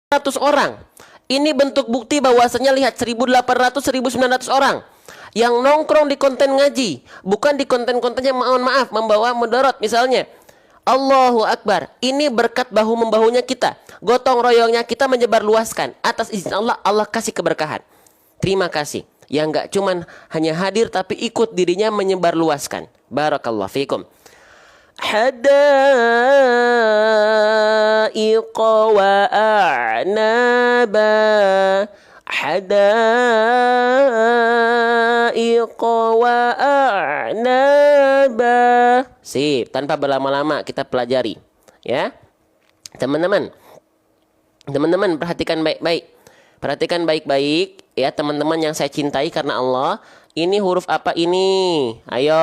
orang. Ini bentuk bukti bahwasanya lihat 1800 1900 orang yang nongkrong di konten ngaji, bukan di konten-konten yang mohon maaf membawa mudarat misalnya. Allahu Akbar. Ini berkat bahu membahunya kita, gotong royongnya kita menyebar luaskan. Atas izin Allah, Allah kasih keberkahan. Terima kasih. Yang enggak cuman hanya hadir tapi ikut dirinya menyebar luaskan. Barakallahu fikum. Hadaiqa wa a'naba, hadaiqa wa a'naba. Sip, tanpa berlama-lama kita pelajari ya. Teman-teman perhatikan baik-baik. Perhatikan baik-baik ya teman-teman yang saya cintai karena Allah. Ini huruf apa ini? Ayo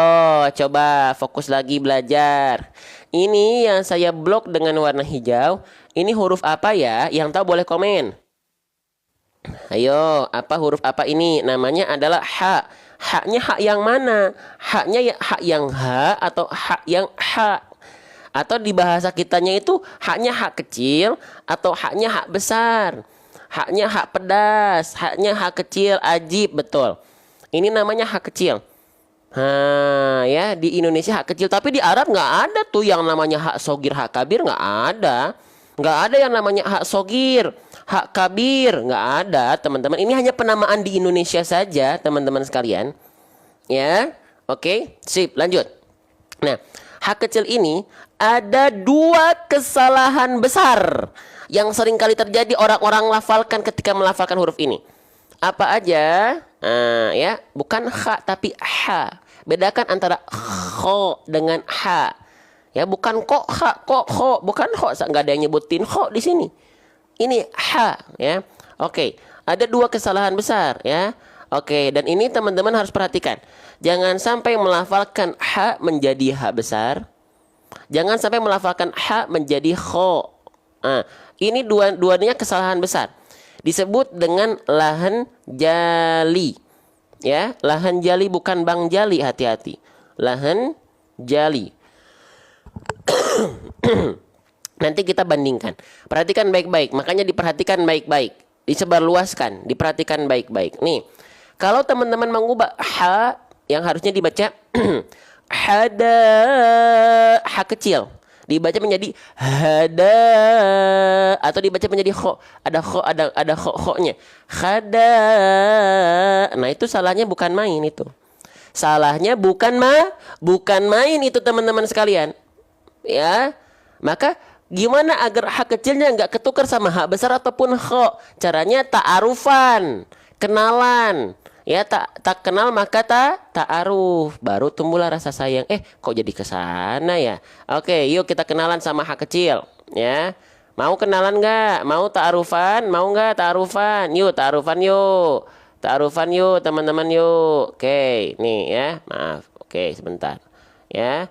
coba fokus lagi belajar. Ini yang saya blok dengan warna hijau. Ini huruf apa ya? Yang tahu boleh komen. Ayo, apa huruf apa ini? Namanya adalah ha. Haknya hak yang mana? Haknya ya hak yang ha atau hak yang ha? Atau di bahasa kitanya itu haknya hak kecil atau haknya hak besar? Haknya hak pedas, haknya hak kecil, ajib, betul. Ini namanya hak kecil. Ya di Indonesia hak kecil, tapi di Arab nggak ada tuh yang namanya hak sogir, hak kabir, nggak ada. Nggak ada yang namanya hak sogir, hak kabir, nggak ada, teman-teman. Ini hanya penamaan di Indonesia saja, teman-teman sekalian. Ya, oke, sip, lanjut. Nah, hak kecil ini ada dua kesalahan besar yang sering kali terjadi orang-orang lafalkan ketika melafalkan huruf ini. Apa aja? Ya, bukan ha tapi ha. Bedakan antara kho dengan ha. Ya, bukan kok ha, kok kho, bukan kho. Enggak ada yang nyebutin kho di sini. Ini ha, ya. Oke, ada dua kesalahan besar, ya. Oke, dan ini teman-teman harus perhatikan. Jangan sampai melafalkan ha menjadi ha besar. Jangan sampai melafalkan ha menjadi kho. Ini dua-duanya kesalahan besar. Disebut dengan lahan jali. Ya, lahan jali bukan bang jali, hati-hati. Lahan jali. Nanti kita bandingkan. Perhatikan baik-baik. Makanya diperhatikan baik-baik. Disebarluaskan, diperhatikan baik-baik. Nih, kalau teman-teman mengubah ha yang harusnya dibaca hada, ha kecil, dibaca menjadi hada, atau dibaca menjadi kho, ada kho, ada kho-nya hada. Nah, itu salahnya bukan main itu. Salahnya bukan main itu teman-teman sekalian. Ya. Maka gimana agar hak kecilnya nggak ketukar sama hak besar ataupun kho? Caranya ta'arufan, kenalan. Ya, tak kenal maka ta'aruf, baru tumbuhlah rasa sayang. Kok jadi ke sana ya? Oke, yuk kita kenalan sama hak kecil, ya. Mau kenalan nggak? Mau ta'arufan? Mau nggak ta'arufan? Yuk ta'arufan yuk. Ta'arufan yuk teman-teman yuk. Oke, nih ya. Maaf. Oke, sebentar. Ya.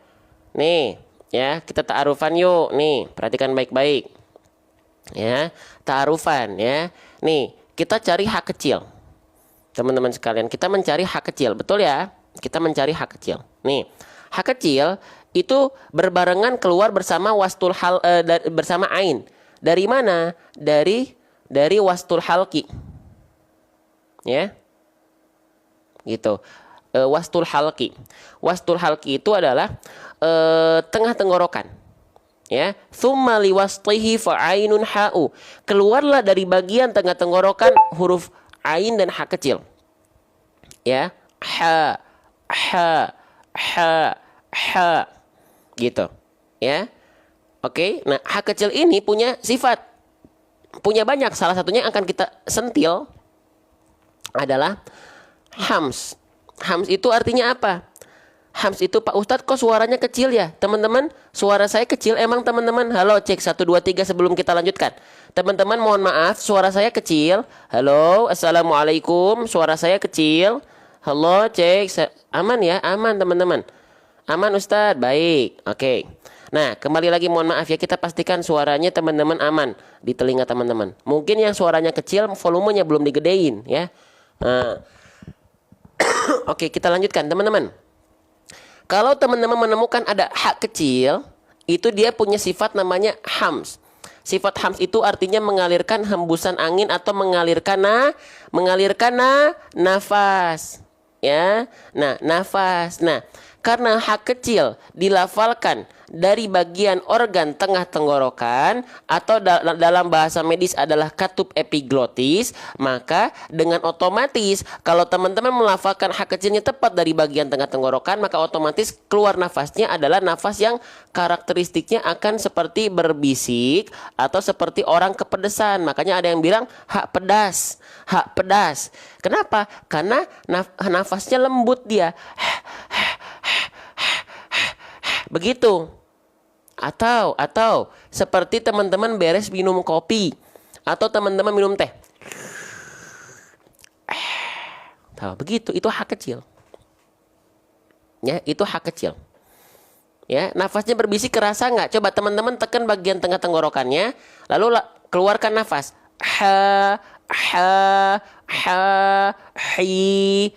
Nih, ya, kita ta'arufan yuk. Nih, perhatikan baik-baik. Ya, ta'arufan ya. Nih, kita cari hak kecil. Teman-teman sekalian, kita mencari hak kecil, betul ya? Kita mencari hak kecil. Nih, hak kecil itu berbarengan keluar bersama wastul hal bersama ain. Dari mana? Dari wastul halki. Ya. Gitu. Wastul halki. Wastul halki itu adalah tengah tenggorokan. Ya, tsumma liwaslihi fa ainun ha'u. Keluarlah dari bagian tengah tenggorokan huruf ain dan ha kecil. Ya, ha, ha, ha, ha. Gitu. Ya. Oke, nah ha kecil ini punya sifat. Punya banyak, salah satunya yang akan kita sentil adalah hams. Hams itu artinya apa? Hams itu, Pak Ustadz kok suaranya kecil ya? Teman-teman, suara saya kecil emang teman-teman? Halo, cek 1, 2, 3 sebelum kita lanjutkan. Teman-teman mohon maaf, suara saya kecil. Halo, assalamualaikum, suara saya kecil. Halo, cek, aman ya? Aman teman-teman. Aman Ustadz, baik. Oke. Nah, kembali lagi mohon maaf ya, kita pastikan suaranya teman-teman aman di telinga teman-teman. Mungkin yang suaranya kecil, volumenya belum digedein ya. Nah. Oke, kita lanjutkan teman-teman. Kalau teman-teman menemukan ada hak kecil, itu dia punya sifat namanya hams. Sifat hams itu artinya mengalirkan hembusan angin atau mengalirkan nafas. Ya. Nah, nafas. Nah, karena ha kecil dilafalkan dari bagian organ tengah tenggorokan atau dalam bahasa medis adalah katup epiglotis, maka dengan otomatis kalau teman-teman melafalkan ha kecilnya tepat dari bagian tengah tenggorokan, maka otomatis keluar nafasnya adalah nafas yang karakteristiknya akan seperti berbisik atau seperti orang kepedesan. Makanya ada yang bilang hak pedas, hak pedas. Kenapa? Karena nafasnya lembut dia. Begitu. Atau seperti teman-teman beres minum kopi atau teman-teman minum teh. Tahu begitu, itu hak kecil. Ya, itu hak kecil. Ya, nafasnya berbisik kerasa nggak? Coba teman-teman tekan bagian tengah tenggorokannya, lalu keluarkan nafas. Ha, ha, ha, hi,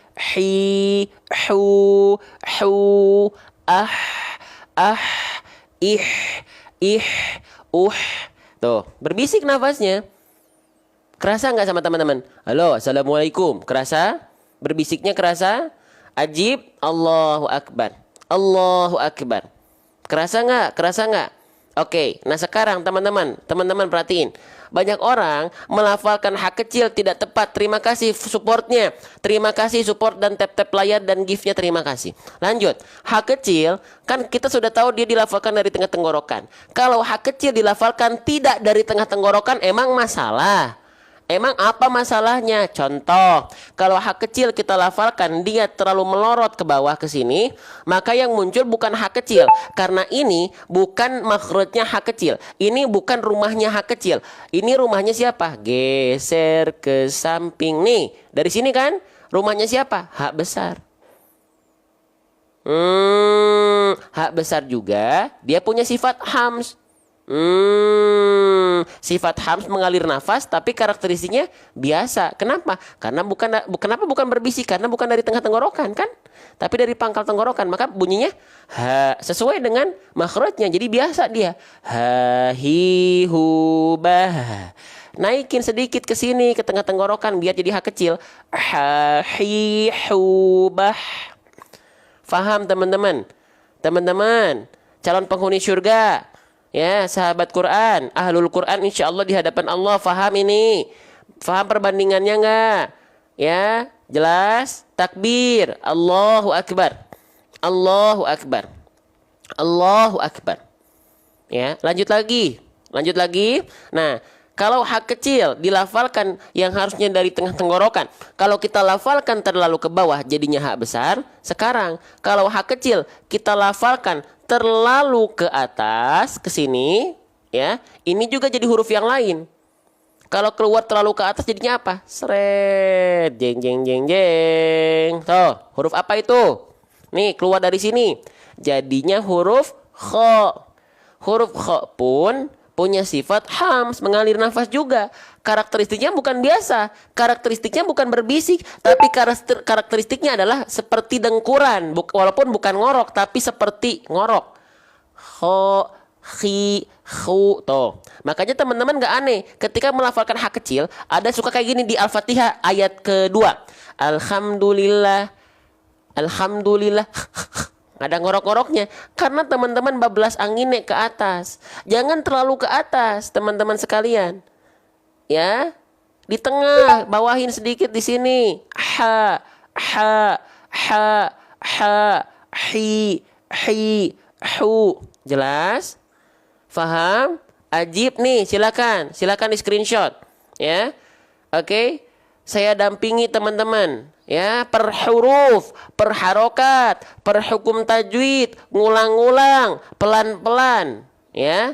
hu, ih, tuh berbisik nafasnya. Kerasa nggak sama teman-teman? Halo, assalamualaikum. Kerasa? Berbisiknya kerasa? Ajib, Allahu Akbar, Allahu Akbar. Kerasa nggak? Kerasa nggak? Oke, nah sekarang teman-teman perhatiin. Banyak orang melafalkan hak kecil tidak tepat. Terima kasih supportnya. Terima kasih support dan tap-tap layar dan gift-nya, terima kasih. Lanjut. Hak kecil kan kita sudah tahu dia dilafalkan dari tengah tenggorokan. Kalau hak kecil dilafalkan tidak dari tengah tenggorokan, emang masalah? Emang apa masalahnya? Contoh, kalau hak kecil kita lafalkan dia terlalu melorot ke bawah ke sini, maka yang muncul bukan hak kecil. Karena ini bukan makhrajnya hak kecil. Ini bukan rumahnya hak kecil. Ini rumahnya siapa? Geser ke samping nih. Dari sini kan? Rumahnya siapa? Hak besar. Hak besar juga dia punya sifat hams. Sifat hams mengalir nafas tapi karakteristiknya biasa. Kenapa? Karena bukan berbisik, karena bukan dari tengah tenggorokan kan, tapi dari pangkal tenggorokan. Maka bunyinya ha sesuai dengan makhrajnya. Jadi biasa dia. Ha hi hu bah. Naikin sedikit ke sini ke tengah tenggorokan biar jadi ha kecil. Ha hi hu bah. Faham teman-teman? Teman-teman, calon penghuni surga. Ya, sahabat Quran, ahlul Quran insya Allah di hadapan Allah, faham ini? Faham perbandingannya enggak? Ya, jelas? Takbir, Allahu Akbar, Allahu Akbar, Allahu Akbar. Ya, lanjut lagi. Nah, kalau hak kecil dilafalkan yang harusnya dari tengah tenggorokan, kalau kita lafalkan terlalu ke bawah jadinya hak besar. Sekarang kalau hak kecil kita lafalkan terlalu ke atas ke sini, ya, ini juga jadi huruf yang lain. Kalau keluar terlalu ke atas jadinya apa? Seret, jeng jeng jeng jeng. Tuh, huruf apa itu? Nih, keluar dari sini. Jadinya huruf kha. Huruf kha pun punya sifat hams, mengalir nafas juga. Karakteristiknya bukan biasa, karakteristiknya bukan berbisik, tapi karakteristiknya adalah seperti dengkuran, walaupun bukan ngorok, tapi seperti ngorok. Ho, khi, khu, tuh. Makanya teman-teman gak aneh, ketika melafalkan hak kecil, ada suka kayak gini di Al-Fatihah ayat kedua. Alhamdulillah, Alhamdulillah. Ada ngorok-ngoroknya karena teman-teman bablas anginnya ke atas. Jangan terlalu ke atas, teman-teman sekalian. Ya. Di tengah, bawahin sedikit di sini. Ha, ha, ha, ha, hi, hu. Jelas? Faham? Ajib nih, silakan di screenshot. Ya. Oke. Saya dampingi teman-teman. Ya, per huruf, per harokat, per hukum tajwid, ngulang-ngulang, pelan-pelan, ya.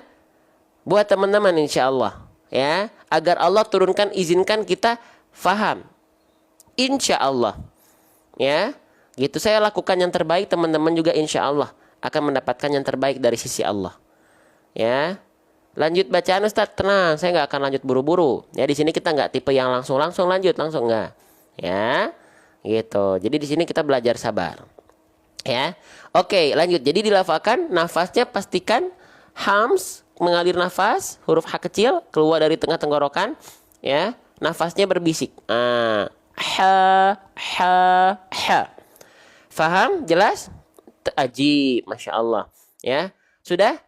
Buat teman-teman insyaallah, ya, agar Allah izinkan kita faham. Insyaallah. Ya. Gitu saya lakukan yang terbaik, teman-teman juga insyaallah akan mendapatkan yang terbaik dari sisi Allah. Ya. Lanjut bacaan Ustaz, tenang, saya nggak akan lanjut buru-buru. Ya, di sini kita nggak tipe yang langsung lanjut, langsung nggak. Ya. Gitu. Jadi di sini kita belajar sabar. Ya. Oke, lanjut. Jadi dilafalkan nafasnya pastikan hams mengalir nafas, huruf H kecil keluar dari tengah tenggorokan, ya. Nafasnya berbisik. Ha, ha, ha. Faham? Jelas? Ajib, Masya Allah. Ya, sudah?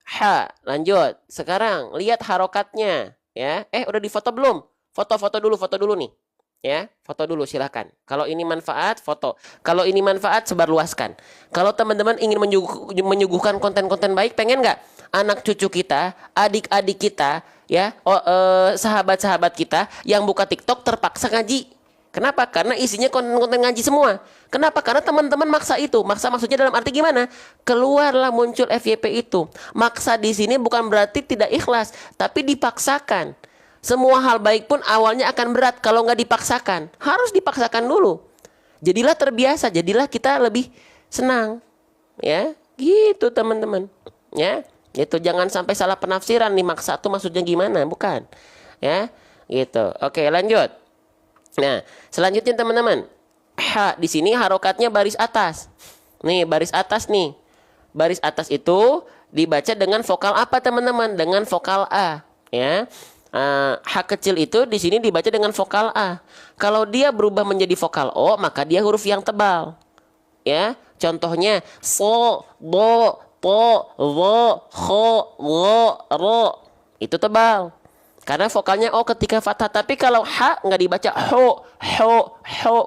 Ha, lanjut. Sekarang lihat harokatnya. Ya, udah difoto belum? Foto dulu nih. Ya, foto dulu silakan. Kalau ini manfaat, foto. Kalau ini manfaat, sebarluaskan. Kalau teman-teman ingin menyuguhkan konten-konten baik, pengen nggak anak cucu kita, adik-adik kita, ya, sahabat-sahabat kita yang buka TikTok terpaksa ngaji? Kenapa? Karena isinya konten-konten ngaji semua. Kenapa? Karena teman-teman maksa itu. Maksa maksudnya dalam arti gimana? Keluarlah muncul FYP itu. Maksa di sini bukan berarti tidak ikhlas, tapi dipaksakan. Semua hal baik pun awalnya akan berat kalau nggak dipaksakan. Harus dipaksakan dulu. Jadilah terbiasa, jadilah kita lebih senang. Ya, gitu teman-teman. Ya, itu jangan sampai salah penafsiran nih, maksa tuh maksudnya gimana? Bukan. Ya, gitu. Oke, lanjut. Nah, selanjutnya teman-teman, ha di sini harokatnya baris atas. Nih, baris atas nih. Baris atas itu dibaca dengan vokal apa teman-teman? Dengan vokal A, ya. H kecil itu di sini dibaca dengan vokal A. Kalau dia berubah menjadi vokal O, maka dia huruf yang tebal. Ya, contohnya so, do, to, wo, ho, wo, ro. Itu tebal. Karena vokalnya O ketika fathah. Tapi kalau H nggak dibaca ho,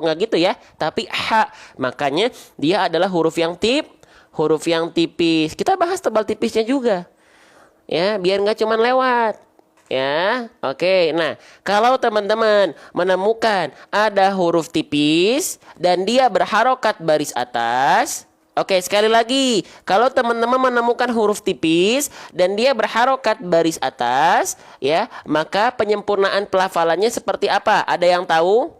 nggak gitu ya. Tapi H. Makanya dia adalah huruf yang tipis. Kita bahas tebal tipisnya juga. Ya, biar nggak cuman lewat. Ya, oke. Nah, kalau teman-teman menemukan ada huruf tipis dan dia berharokat baris atas. Oke, sekali lagi, kalau teman-teman menemukan huruf tipis dan dia berharokat baris atas, ya, maka penyempurnaan pelafalannya seperti apa? Ada yang tahu?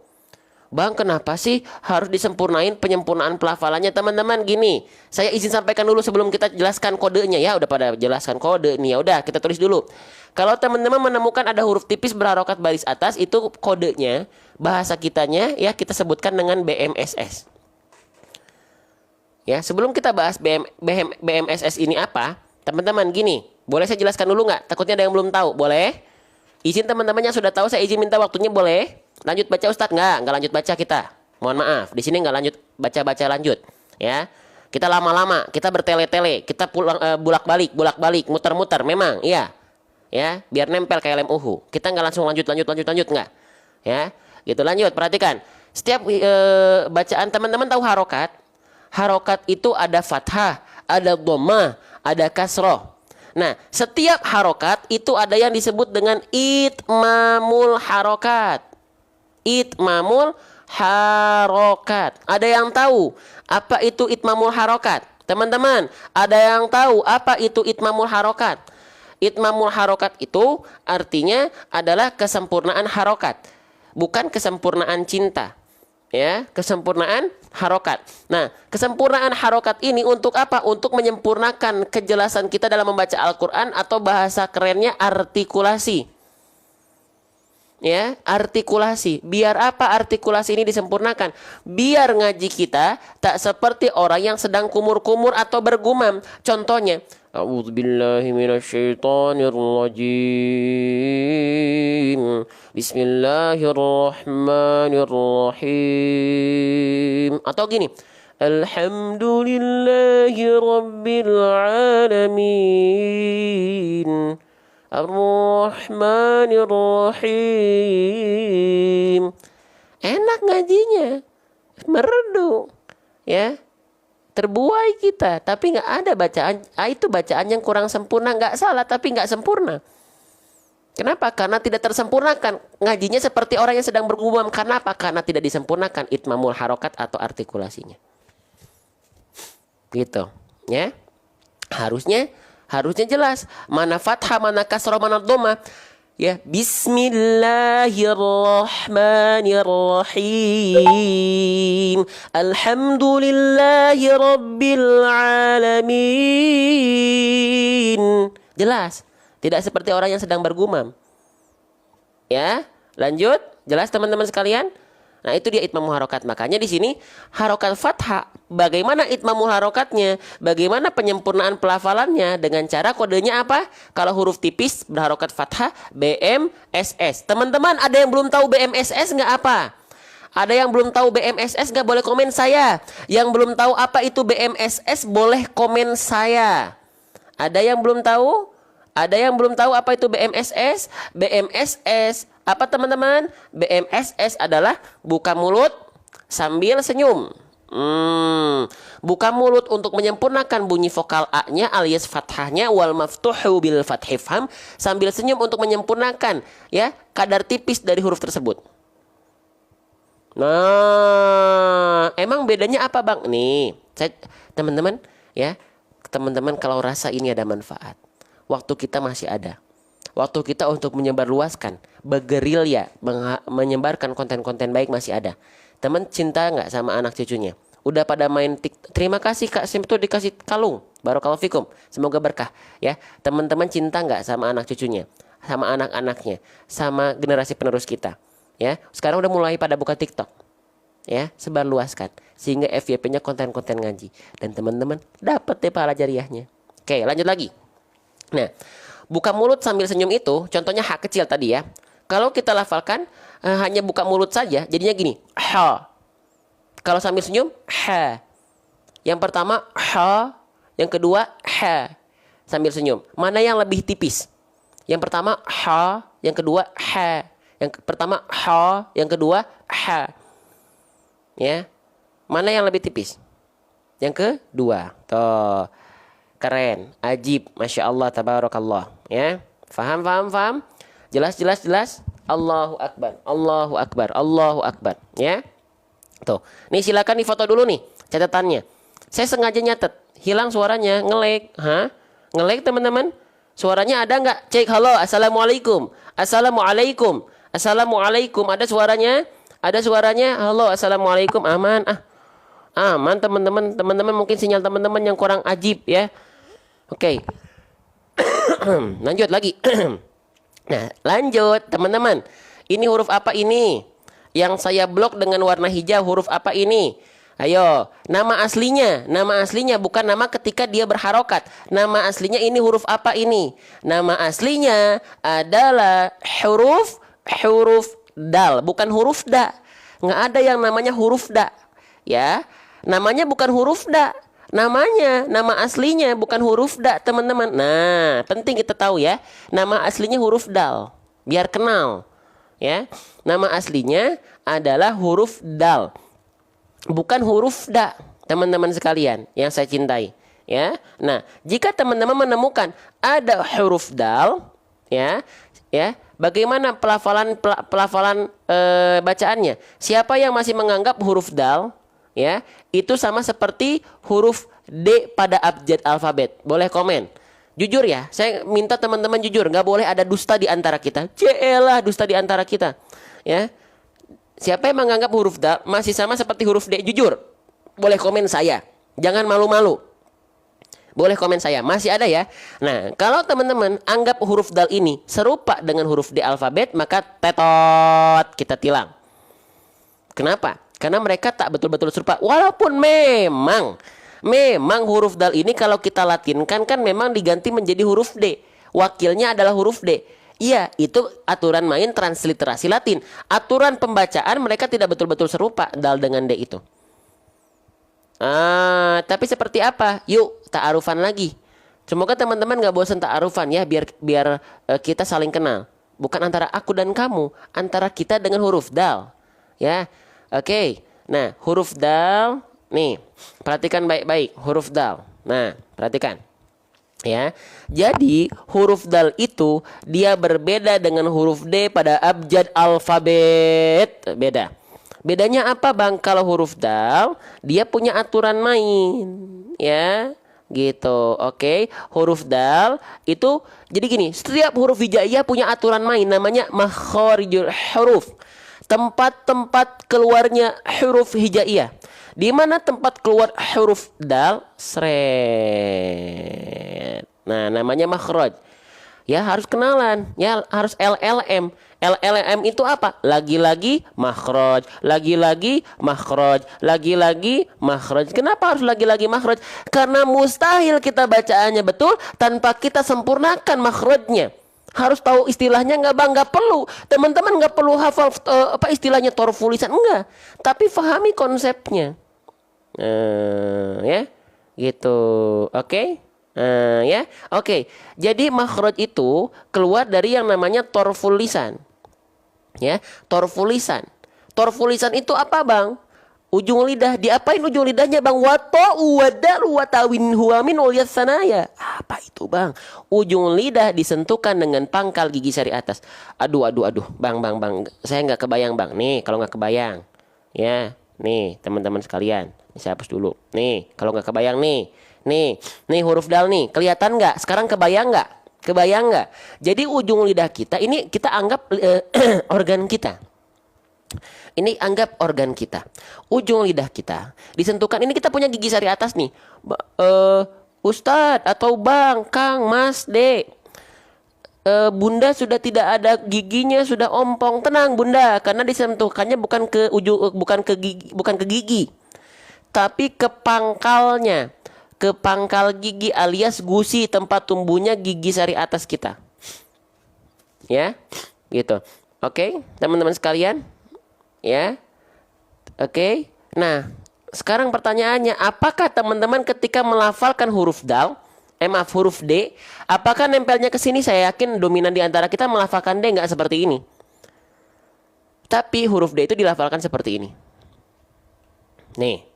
Bang, kenapa sih harus disempurnain penyempurnaan pelafalannya? Teman-teman, gini, saya izin sampaikan dulu sebelum kita jelaskan kodenya ya. Udah pada jelaskan kode nih, ya udah kita tulis dulu. Kalau teman-teman menemukan ada huruf tipis berharokat baris atas, itu kodenya, bahasa kitanya ya kita sebutkan dengan BMSS. Ya, sebelum kita bahas BMSS ini apa, teman-teman gini, boleh saya jelaskan dulu nggak? Takutnya ada yang belum tahu, boleh? Izin teman-teman yang sudah tahu, saya izin minta waktunya, boleh? Lanjut baca Ustadz? Nggak lanjut baca kita. Mohon maaf, di sini nggak lanjut baca lanjut. Ya, kita lama-lama, kita bertele-tele, kita pulang bolak-balik, muter-muter, memang, iya. Ya, biar nempel kayak lem uhu. Kita nggak langsung lanjut nggak? Ya, gitu lanjut. Perhatikan, setiap bacaan teman-teman tahu harokat. Harokat itu ada fathah, ada dhammah, ada kasroh. Nah, setiap harokat itu ada yang disebut dengan itmamul harokat. Itmamul harokat. Ada yang tahu apa itu itmamul harokat? Teman-teman, ada yang tahu apa itu itmamul harokat? Itmamul harokat itu artinya adalah kesempurnaan harokat, bukan kesempurnaan cinta. Ya, kesempurnaan harokat. Nah, kesempurnaan harokat ini untuk apa? Untuk menyempurnakan kejelasan kita dalam membaca Al-Quran, atau bahasa kerennya artikulasi. Ya, artikulasi. Biar apa artikulasi ini disempurnakan? Biar ngaji kita tak seperti orang yang sedang kumur-kumur atau bergumam. Contohnya, a'udzubillahi minasyaitonirrajim. Bismillahirrahmanirrahim. Atau gini, alhamdulillahi rabbil alamin. Ar-Rahmanir-Rahim. Enak ngajinya, merdu, ya, terbuai kita. Tapi nggak ada bacaan, itu bacaan yang kurang sempurna. Nggak salah, tapi nggak sempurna. Kenapa? Karena tidak tersempurnakan. Ngajinya seperti orang yang sedang bergumam. Kenapa? Karena tidak disempurnakan itmamul harokat atau artikulasinya. Gitu, ya. Harusnya jelas mana fathah, mana kasrah, mana dhammah. Ya, bismillahirrahmanirrahim. Alhamdulillahi rabbil alamin. Jelas, tidak seperti orang yang sedang bergumam. Ya, lanjut. Jelas teman-teman sekalian? Nah, itu dia itmamul harokat. Makanya di sini harokat fathah. Bagaimana itmamul harokatnya? Bagaimana penyempurnaan pelafalannya? Dengan cara kodenya apa? Kalau huruf tipis berharokat fathah, BMSS. Teman-teman, ada yang belum tahu BMSS nggak apa? Ada yang belum tahu BMSS nggak? Boleh komen saya. Yang belum tahu apa itu BMSS boleh komen saya. Ada yang belum tahu? Ada yang belum tahu apa itu BMSS? BMSS apa teman-teman? BMSS adalah buka mulut sambil senyum. Buka mulut untuk menyempurnakan bunyi vokal A-nya alias fathahnya, wal maftuhu bil fathi fam, sambil senyum untuk menyempurnakan ya kadar tipis dari huruf tersebut. Nah, emang bedanya apa, Bang? Nih, teman-teman ya, teman-teman kalau rasa ini ada manfaat, waktu kita masih ada. Waktu kita untuk menyebarluaskan, bergerilya, menyebarkan konten-konten baik masih ada. Teman cinta nggak sama anak cucunya? Udah pada main TikTok. Terima kasih Kak Sim tuh dikasih kalung. Barakallahu fikum. Semoga berkah ya. Teman-teman cinta nggak sama anak cucunya? Sama anak-anaknya? Sama generasi penerus kita? Ya. Sekarang udah mulai pada buka TikTok. Ya, sebarluaskan sehingga FYP-nya konten-konten ngaji. Dan teman-teman dapat deh pahala jariahnya. Oke, lanjut lagi. Nah, buka mulut sambil senyum itu contohnya hak kecil tadi ya. Kalau kita lafalkan hanya buka mulut saja, jadinya gini, ha. Kalau sambil senyum, ha. Yang pertama ha, yang kedua ha. Sambil senyum. Mana yang lebih tipis? Yang pertama ha, yang kedua ha. Yang pertama ha, yang kedua ha. Ya. Mana yang lebih tipis? Yang kedua. Tuh. Keren, ajib, masya Allah, tabarakallah, ya, faham, jelas, Allahu akbar, Allahu akbar, Allahu akbar, ya, tuh, nih silakan difoto dulu nih catatannya. Saya sengaja nyatet, hilang suaranya, ngelag, ngelag teman-teman, suaranya ada nggak? Cek, halo, assalamualaikum, ada suaranya, halo, assalamualaikum, aman, aman teman-teman mungkin sinyal teman-teman yang kurang ajib ya. Oke. Lanjut lagi. Nah, lanjut teman-teman. Ini huruf apa ini? Yang saya blok dengan warna hijau huruf apa ini? Ayo, nama aslinya bukan nama ketika dia berharokat. Nama aslinya ini huruf apa ini? Nama aslinya adalah huruf dal, bukan huruf da. Nggak ada yang namanya huruf da. Ya, namanya bukan huruf da. Nama aslinya bukan huruf da, teman-teman. Nah, penting kita tahu ya. Nama aslinya huruf dal. Biar kenal. Ya. Nama aslinya adalah huruf dal. Bukan huruf da, teman-teman sekalian yang saya cintai, ya. Nah, jika teman-teman menemukan ada huruf dal, ya, bagaimana pelafalan bacaannya? Siapa yang masih menganggap huruf dal, ya, itu sama seperti huruf D pada abjad alfabet? Boleh komen. Jujur ya, saya minta teman-teman jujur, nggak boleh ada dusta di antara kita. Celah dusta di antara kita, ya. Siapa yang menganggap huruf dal masih sama seperti huruf D? Jujur, boleh komen saya. Jangan malu-malu. Boleh komen saya, masih ada ya. Nah, kalau teman-teman anggap huruf dal ini serupa dengan huruf D alfabet, maka tetot kita tilang. Kenapa? Karena mereka tak betul-betul serupa. Walaupun memang huruf dal ini kalau kita latinkan kan memang diganti menjadi huruf D. Wakilnya adalah huruf D. Iya, itu aturan main transliterasi Latin. Aturan pembacaan mereka tidak betul-betul serupa dal dengan D itu. Tapi seperti apa? Yuk, ta'arufan lagi. Semoga teman-teman gak bosan ta'arufan ya, biar kita saling kenal. Bukan antara aku dan kamu, antara kita dengan huruf dal. Ya. Oke. Nah, huruf dal nih, perhatikan baik-baik huruf dal. Nah, perhatikan. Ya. Jadi, huruf dal itu dia berbeda dengan huruf D pada abjad alfabet. Beda. Bedanya apa, Bang? Kalau huruf dal dia punya aturan main, ya. Gitu. Oke. Huruf dal itu jadi gini, setiap huruf hijaiyah punya aturan main namanya makharijul huruf. Tempat-tempat keluarnya huruf hijaiyah. Di mana tempat keluar huruf dal? Sret. Nah, namanya makhraj. Ya, harus kenalan. Ya, harus LLM. LLM itu apa? Lagi-lagi makhraj, lagi-lagi makhraj, lagi-lagi makhraj. Kenapa harus lagi-lagi makhraj? Karena mustahil kita bacaannya betul tanpa kita sempurnakan makhrajnya. Harus tahu istilahnya nggak bang? Nggak perlu. Teman-teman nggak perlu hafal apa istilahnya torful lisan, enggak. Tapi fahami konsepnya. Ya, gitu. Oke. Ya, oke. Jadi makhraj itu keluar dari yang namanya torful lisan. Ya, torful lisan. Torful lisan itu apa bang? Ujung lidah. Diapain ujung lidahnya bang? Wata'u wadalu watawin huamin uliyas sanaya. Apa itu bang? Ujung lidah disentuhkan dengan pangkal gigi sari atas. Aduh. Bang. Saya nggak kebayang bang. Nih, kalau nggak kebayang. Ya, nih teman-teman sekalian. Saya hapus dulu. Nih, kalau nggak kebayang nih. Nih huruf dal nih. Kelihatan nggak? Sekarang kebayang nggak? Kebayang nggak? Jadi ujung lidah kita ini kita anggap organ kita. Ini anggap organ kita. Ujung lidah kita disentuhkan. Ini kita punya gigi sari atas nih. Ustadz atau bang, kang, mas, dek. Bunda sudah tidak ada giginya, sudah ompong. Tenang bunda, karena disentuhkannya bukan ke ujung, bukan ke gigi, tapi ke pangkalnya. Ke pangkal gigi alias gusi, tempat tumbuhnya gigi sari atas kita. Ya, gitu. Oke, teman-teman sekalian. Ya, oke. Nah, sekarang pertanyaannya, apakah teman-teman ketika melafalkan huruf dal, huruf D, apakah nempelnya ke sini? Saya yakin dominan di antara kita melafalkan D nggak seperti ini. Tapi huruf D itu dilafalkan seperti ini. Nih,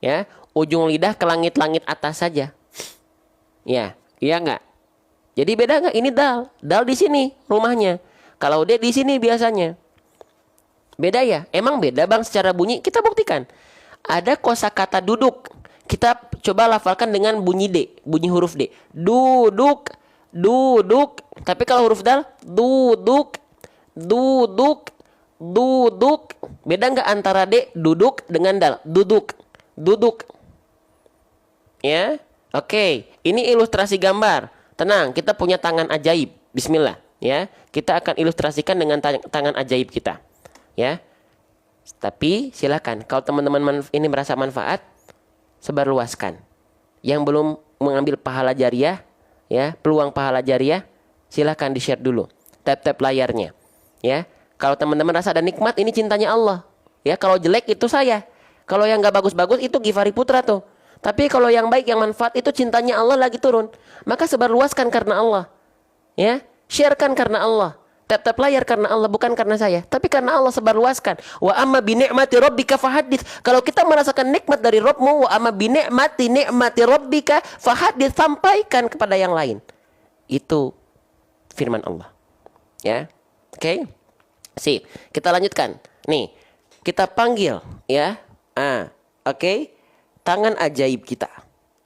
ya. Ujung lidah ke langit-langit atas saja. Ya, iya nggak? Jadi beda nggak? Ini dal. Dal di sini rumahnya. Kalau D di sini biasanya. Beda ya? Emang beda bang secara bunyi? Kita buktikan. Ada kosakata duduk. Kita coba lafalkan dengan bunyi D. Bunyi huruf D. Duduk. Duduk. Tapi kalau huruf dal, duduk. Duduk. Duduk. Beda nggak antara D, duduk, dengan dal? Duduk. Duduk. Ya, oke. Ini ilustrasi gambar. Tenang, kita punya tangan ajaib. Bismillah. Ya, kita akan ilustrasikan dengan tangan ajaib kita. Ya, tapi silakan. Kalau teman-teman ini merasa manfaat, sebarluaskan. Yang belum mengambil pahala jariah, ya, peluang pahala jariah, silakan di share dulu. Tap layarnya. Ya, kalau teman-teman rasa ada nikmat, ini cintanya Allah. Ya, kalau jelek itu saya. Kalau yang nggak bagus-bagus itu Givari Putra tuh. Tapi kalau yang baik, yang manfaat itu cintanya Allah lagi turun. Maka sebarluaskan karena Allah. Ya, sharekan karena Allah. Tap layar karena Allah, bukan karena saya. Tapi karena Allah sebarluaskan. Wa amma bi ni'mati rabbika fahadits. Kalau kita merasakan nikmat dari Rabbmu, wa amma bi ni'mati rabbika fahadits, sampaikan kepada yang lain. Itu firman Allah. Ya. Oke. Sip. Kita lanjutkan. Nih, kita panggil ya. Oke. Tangan ajaib kita.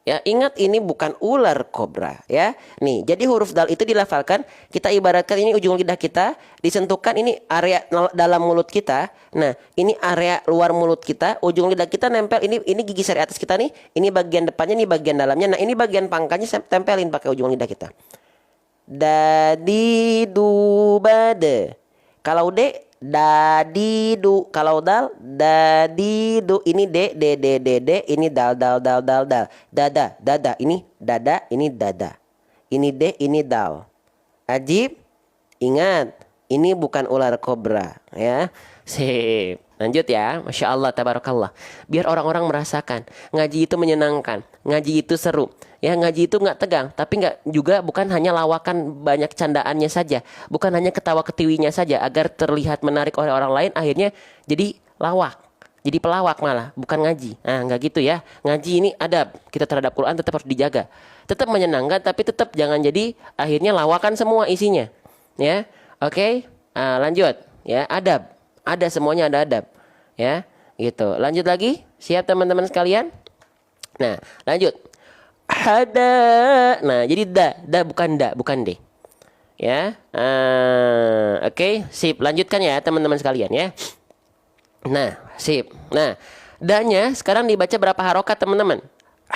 Ya, ingat ini bukan ular kobra ya. Nih, jadi huruf dal itu dilafalkan, kita ibaratkan ini ujung lidah kita disentuhkan, ini area dalam mulut kita. Nah, ini area luar mulut kita, ujung lidah kita nempel, ini gigi sari atas kita nih, ini bagian depannya, ini bagian dalamnya. Nah, ini bagian pangkalnya saya tempelin pakai ujung lidah kita. Dadi du bade. Kalau D dadi du, kalau dal dadi du, ini D, ini dal, dada, ini dada, ini dada, ini D, ini dal. Ajib, ingat, ini bukan ular kobra ya. Sip. Lanjut ya, Masya Allah, tabarakallah. Biar orang-orang merasakan ngaji itu menyenangkan, ngaji itu seru. Ya, ngaji itu nggak tegang, tapi bukan hanya lawakan banyak candaannya saja, bukan hanya ketawa ketiwinya saja agar terlihat menarik oleh orang lain, akhirnya jadi lawak, jadi pelawak malah, bukan ngaji. Nah, nggak gitu ya. Ngaji ini adab, kita terhadap Quran tetap harus dijaga, tetap menyenangkan, tapi tetap jangan jadi akhirnya lawakan semua isinya. Ya, oke. Lanjut. Ya, adab, ada semuanya ada adab. Ya, gitu. Lanjut lagi, siap teman-teman sekalian. Nah, lanjut. Hada. Nah, jadi bukan D. Ya. Oke, sip. Lanjutkan ya teman-teman sekalian ya. Nah, sip. Nah, danya sekarang dibaca berapa harokat teman-teman?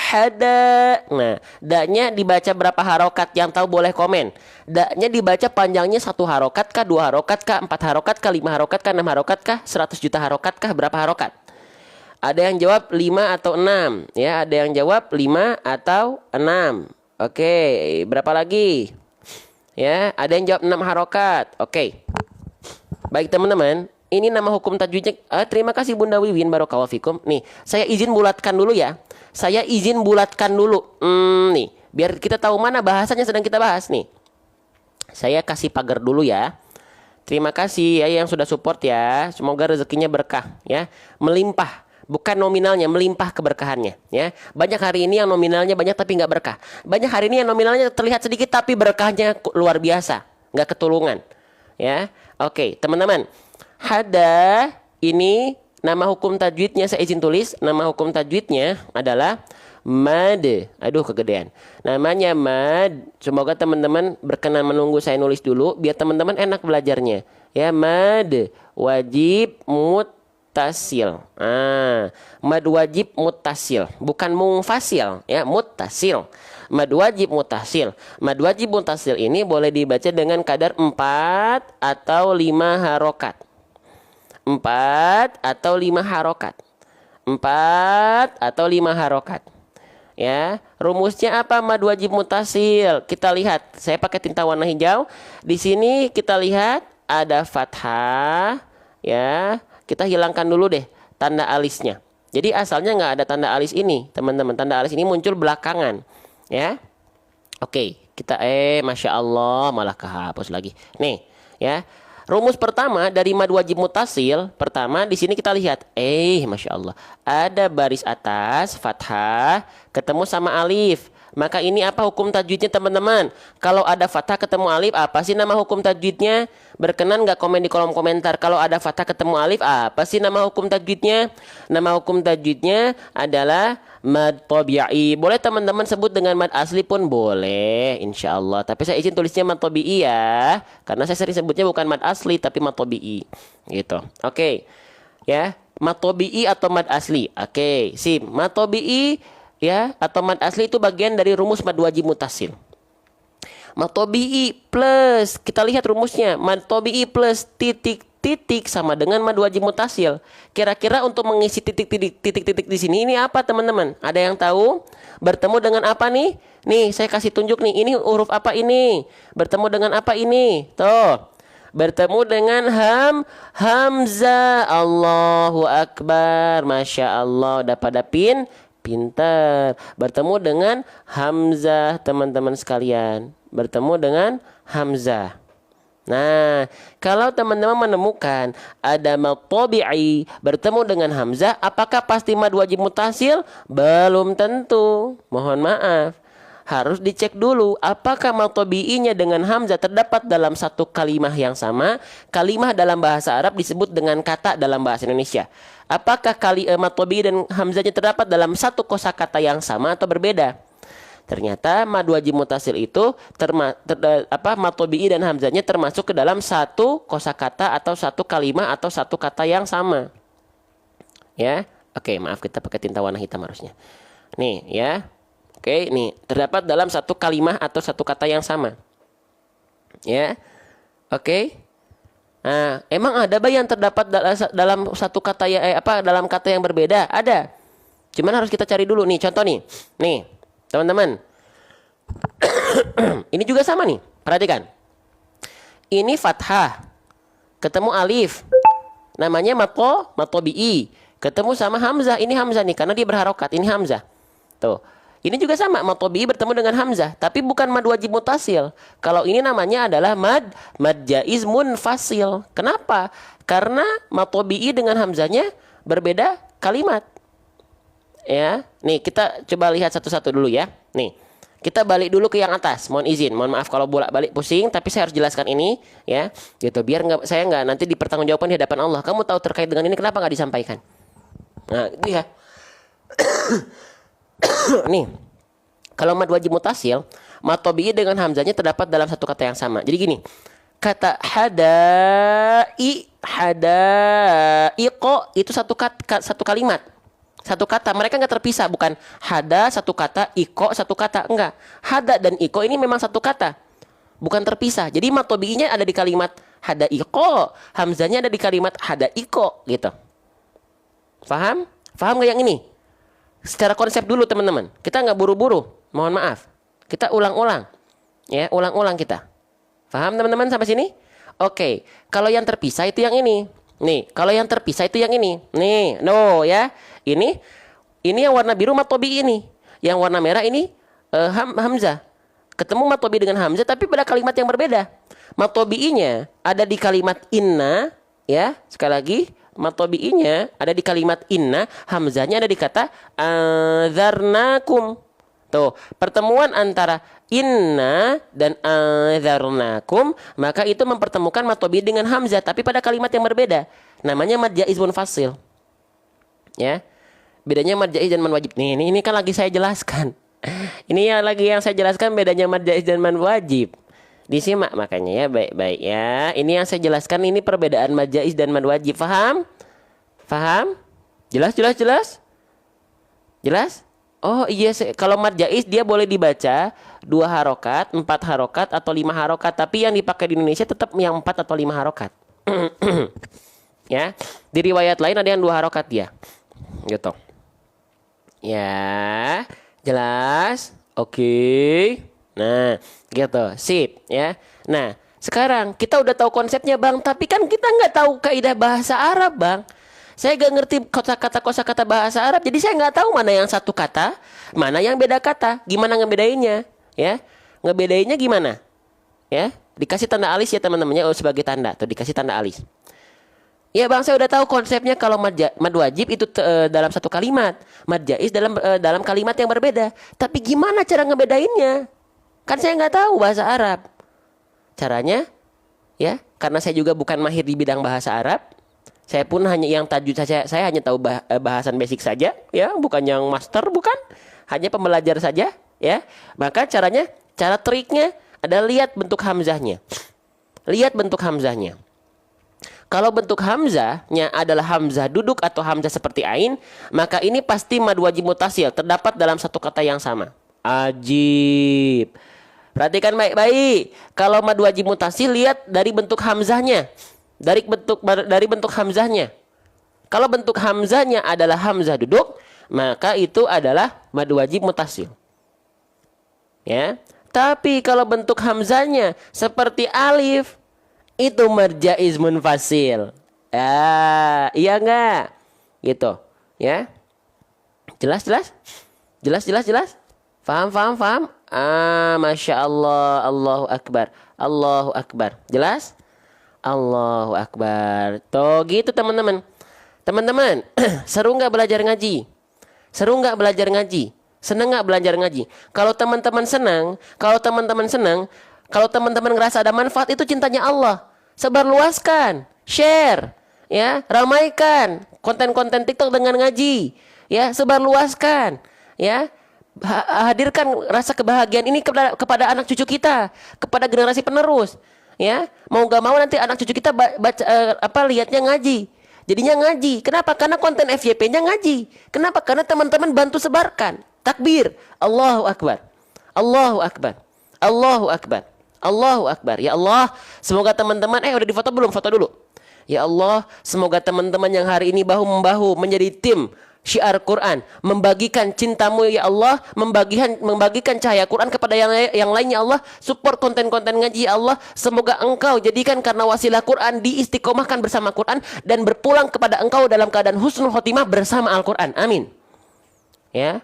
hada. Nah, da-nya dibaca berapa harokat? Yang tahu boleh komen. Da-nya dibaca panjangnya 1 harokat kah, 2 harokat kah, 4 harokat kah, 5 harokat kah, 6 harokat kah, 100 juta harokat kah, berapa harokat? Ada yang jawab 5 atau 6 ya, ada yang jawab 5 atau 6. Oke, berapa lagi? Ya, ada yang jawab 6 harokat. Oke. Baik teman-teman, ini nama hukum tajwidnya. Terima kasih Bunda Wiwin, barakallahu fikum. Nih, saya izin bulatkan dulu ya. Saya izin bulatkan dulu. Nih, biar kita tahu mana bahasanya sedang kita bahas nih. Saya kasih pagar dulu ya. Terima kasih ya yang sudah support ya. Semoga rezekinya berkah ya, melimpah. Bukan nominalnya, melimpah keberkahannya ya. Banyak hari ini yang nominalnya banyak tapi nggak berkah. Banyak hari ini yang nominalnya terlihat sedikit tapi berkahnya luar biasa, nggak ketulungan ya. Oke teman-teman, hada ini nama hukum tajwidnya saya izin tulis. Nama hukum tajwidnya adalah mad. Aduh kegedean. Namanya mad. Semoga teman-teman berkenan menunggu saya nulis dulu biar teman-teman enak belajarnya ya. Mad wajib muttasil. Mad wajib muttasil, bukan munfasil ya, muttasil. Mad wajib muttasil. Mad wajib muttasil ini boleh dibaca dengan kadar 4 atau 5 harokat. 4 atau 5 harokat. 4 atau 5 harokat. Ya, rumusnya apa mad wajib muttasil? Kita lihat. Saya pakai tinta warna hijau. Di sini kita lihat ada fathah ya. Kita hilangkan dulu deh tanda alisnya. Jadi asalnya nggak ada tanda alis ini, teman-teman. Tanda alis ini muncul belakangan, ya. Oke, kita masya Allah malah kehapus lagi. Nih, ya. Rumus pertama dari mad wajib mutasil, pertama di sini kita lihat, masya Allah, ada baris atas fathah ketemu sama alif. Maka ini apa hukum tajwidnya teman-teman? Kalau ada fathah ketemu alif, apa sih nama hukum tajwidnya? Berkenan nggak komen di kolom komentar. Kalau ada fathah ketemu alif, apa sih nama hukum tajwidnya? Nama hukum tajwidnya adalah mad tabi'i. Boleh teman-teman sebut dengan mad asli pun boleh, insya Allah. Tapi saya izin tulisnya mad tabi'i ya, karena saya sering sebutnya bukan mad asli tapi mad tabi'i. Gitu. Oke, ya, mad tabi'i atau mad asli. Oke, sip. Mad tabi'i ya atau mad asli itu bagian dari rumus mad wajib mutasil. Mad tabi'i plus, kita lihat rumusnya, mad tabi'i plus titik-titik sama dengan mad wajib mutasil. Kira-kira untuk mengisi titik-titik di sini ini apa teman-teman? Ada yang tahu? Bertemu dengan apa nih? Nih saya kasih tunjuk nih, ini huruf apa ini? Bertemu dengan apa ini? Tuh, bertemu dengan hamzah. Allahu akbar, masya Allah, udah pada pintar. Bertemu dengan hamzah teman-teman sekalian. Bertemu dengan hamzah. Nah, kalau teman-teman menemukan ada mad tabi'i bertemu dengan hamzah, apakah pasti mad wajib mutasil? Belum tentu. Mohon maaf. Harus dicek dulu apakah mad tabi'inya dengan hamzah terdapat dalam satu kalimah yang sama. Kalimah dalam bahasa Arab disebut dengan kata dalam bahasa Indonesia. Apakah mad tabi'i dan hamzahnya terdapat dalam satu kosakata yang sama atau berbeda? Ternyata mad wajib mutasil itu mad tabi'i dan hamzahnya termasuk ke dalam satu kosakata atau satu kalimah atau satu kata yang sama. Ya. Oke, maaf kita pakai tinta warna hitam harusnya. Nih, ya. Oke, nih terdapat dalam satu kalimah atau satu kata yang sama. Ya. Oke. Nah, emang ada yang terdapat dalam satu kata dalam kata yang berbeda? Ada. Cuman harus kita cari dulu nih, contoh nih. Nih, teman-teman. Ini juga sama nih. Perhatikan. Ini fathah ketemu alif. Namanya mad tabi'i. Ketemu sama hamzah. Ini hamzah nih karena dia berharokat. Ini hamzah. Tuh. Ini juga sama, mad tabi'i bertemu dengan hamzah, tapi bukan mad wajib mutasil. Kalau ini namanya adalah mad jaiz munfasil. Kenapa? Karena mad tabi'i dengan hamzahnya berbeda kalimat. Ya, nih kita coba lihat satu-satu dulu ya. Nih, kita balik dulu ke yang atas. Mohon izin, mohon maaf kalau bolak-balik pusing, tapi saya harus jelaskan ini, ya, gitu. Biar saya nggak nanti dipertanggungjawabkan di hadapan Allah. Kamu tahu terkait dengan ini kenapa nggak disampaikan? Nah, itu ya. Nih, kalau mad wajib mutasil, mad tabi'i dengan hamzahnya terdapat dalam satu kata yang sama. Jadi gini, kata hadaiqo itu satu kalimat. satu kata. Mereka nggak terpisah, bukan hada satu kata, iko satu kata, enggak. Hada dan iko ini memang satu kata, bukan terpisah. Jadi mad tabi'inya ada di kalimat hada iko, hamzanya ada di kalimat hada iko gitu. Paham? Paham nggak yang ini? Secara konsep dulu teman-teman. Kita nggak buru-buru. Mohon maaf. Kita ulang-ulang. Ya, ulang-ulang kita. Paham teman-teman sampai sini? Oke. Kalau yang terpisah itu yang ini. Nih, kalau yang terpisah itu yang ini. Nih, no ya. Ini yang warna biru mad tabi'i ini. Yang warna merah ini hamzah. Ketemu mad tabi'i dengan hamzah tapi pada kalimat yang berbeda. Mad tabi'inya ada di kalimat inna, ya. Sekali lagi, mad tabi'inya ada di kalimat inna, hamzahnya ada di kata anzarnakum. Tuh, pertemuan antara inna dan anzarnakum, maka itu mempertemukan mad tabi'i dengan hamzah tapi pada kalimat yang berbeda. Namanya mad jaiz munfasil. Ya. Bedanya mad jaiz dan mad wajib. Nih, ini kan lagi saya jelaskan. Ini yang saya jelaskan bedanya mad jaiz dan mad wajib. Disimak makanya ya baik-baik ya. Ini yang saya jelaskan, ini perbedaan mad jaiz dan mad wajib. Paham? Paham? Jelas? Jelas? Oh iya, kalau mad jaiz dia boleh dibaca 2 harokat, 4 harokat atau 5 harokat, tapi yang dipakai di Indonesia tetap yang 4 atau 5 harokat. Ya. Di riwayat lain ada yang 2 harokat ya. Gitu. Ya, jelas? Oke. Nah, gitu. Sip ya. Nah, sekarang kita udah tahu konsepnya Bang, tapi kan kita nggak tahu kaidah bahasa Arab Bang. Saya nggak ngerti kosakata bahasa Arab, jadi saya nggak tahu mana yang satu kata, mana yang beda kata. Gimana ngebedainnya? Ya, ngebedainnya gimana? Ya, dikasih tanda alis ya teman-temannya, sebagai tanda. Tuh dikasih tanda alis. Ya Bang, saya udah tahu konsepnya. Kalau mad wajib itu dalam satu kalimat, mad jaiz dalam kalimat yang berbeda. Tapi gimana cara ngebedainnya? Kan saya nggak tahu bahasa Arab. Caranya, ya, karena saya juga bukan mahir di bidang bahasa Arab. Saya pun hanya yang tajwid saja. Saya hanya tahu bahasan basic saja, ya, bukan yang master, bukan. Hanya pembelajar saja, ya. Maka cara triknya adalah lihat bentuk hamzahnya. Lihat bentuk hamzahnya. Kalau bentuk hamzahnya adalah hamzah duduk atau hamzah seperti ain, maka ini pasti mad wajib mutasil, terdapat dalam satu kata yang sama. Ajib. Perhatikan baik-baik. Kalau mad wajib mutasil, lihat dari bentuk hamzahnya. Dari bentuk hamzahnya. Kalau bentuk hamzahnya adalah hamzah duduk, maka itu adalah mad wajib mutasil. Ya. Tapi kalau bentuk hamzahnya seperti alif, itu mad jaiz munfasil. Iya enggak? Gitu, ya. Jelas? Faham? Masya Allah, Allahu Akbar. Allahu Akbar. Jelas? Allahu Akbar. Tuh gitu teman-teman. Teman-teman, seru nggak belajar ngaji? Seru nggak belajar ngaji? Seneng nggak belajar ngaji? Kalau teman-teman senang, kalau teman-teman ngerasa ada manfaat, itu cintanya Allah. Sebarluaskan, share, ya, ramaikan konten-konten TikTok dengan ngaji, ya, sebarluaskan, ya. Hadirkan rasa kebahagiaan ini kepada anak cucu kita, kepada generasi penerus, ya. Mau gak mau nanti anak cucu kita lihatnya ngaji, jadinya ngaji. Kenapa? Karena konten FYP-nya ngaji. Kenapa? Karena teman-teman bantu sebarkan. Takbir, Allahu Akbar, Allahu Akbar, Allahu Akbar, Allahu Akbar. Ya Allah, semoga teman-teman udah difoto belum? Foto dulu. Ya Allah, semoga teman-teman yang hari ini bahu-membahu menjadi tim syiar Quran, membagikan cintamu ya Allah, membagikan cahaya Quran kepada yang lainnya Allah, support konten-konten ngaji ya Allah. Semoga engkau jadikan karena wasilah Quran diistiqomahkan bersama Quran dan berpulang kepada engkau dalam keadaan husnul khotimah bersama Al-Quran. Amin. Ya.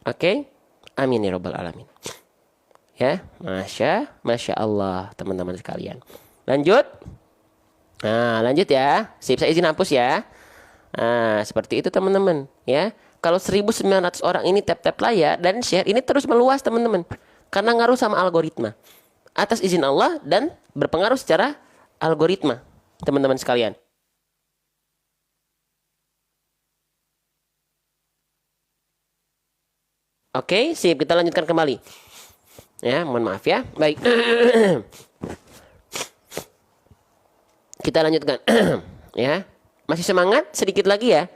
Oke. Amin ya rabbal alamin. Ya, Masya Allah teman-teman sekalian. Lanjut. Nah, lanjut ya. Sip, saya izin hapus ya. Nah, seperti itu teman-teman, ya. Kalau 1.900 orang ini tap-tap layar dan share, ini terus meluas teman-teman. Karena ngaruh sama algoritma. Atas izin Allah dan berpengaruh secara algoritma, teman-teman sekalian. Oke, sip, kita lanjutkan kembali. Ya, mohon maaf ya. Baik. Kita lanjutkan. Ya. Masih semangat? Sedikit lagi ya.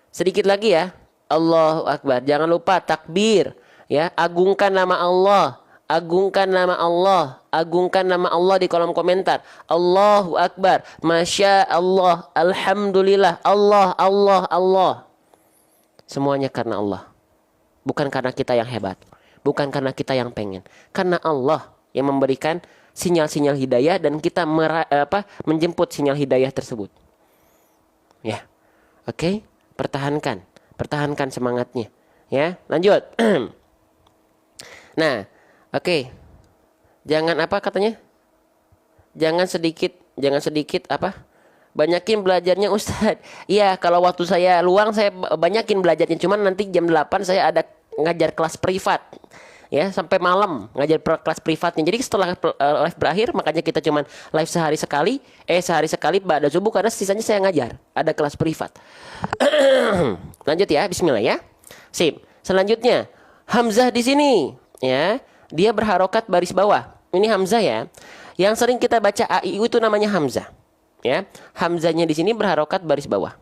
Sedikit lagi ya. Allahu Akbar. Jangan lupa takbir. Ya, agungkan nama Allah. Agungkan nama Allah. Agungkan nama Allah di kolom komentar. Allahu Akbar. Masya Allah. Alhamdulillah. Allah, Allah, Allah. Semuanya karena Allah. Bukan karena kita yang hebat. Bukan karena kita yang pengen. Karena Allah yang memberikan sinyal-sinyal hidayah dan kita menjemput sinyal hidayah tersebut. Ya. Oke, pertahankan. Pertahankan semangatnya. Ya, lanjut. Nah, oke. Jangan apa katanya? Jangan sedikit apa? Banyakin belajarnya Ustadz. Iya, kalau waktu saya luang saya banyakin belajarnya. Cuman nanti jam 8 saya ada ngajar kelas privat. Ya, sampai malam ngajar kelas privatnya. Jadi setelah live berakhir, makanya kita cuman live sehari sekali pada subuh karena sisanya saya ngajar. Ada kelas privat. Lanjut ya, bismillah ya. Sip. Selanjutnya, Hamzah di sini, ya. Dia berharokat baris bawah. Ini Hamzah ya. Yang sering kita baca a i u itu namanya Hamzah. Ya, Hamzahnya di sini berharokat baris bawah.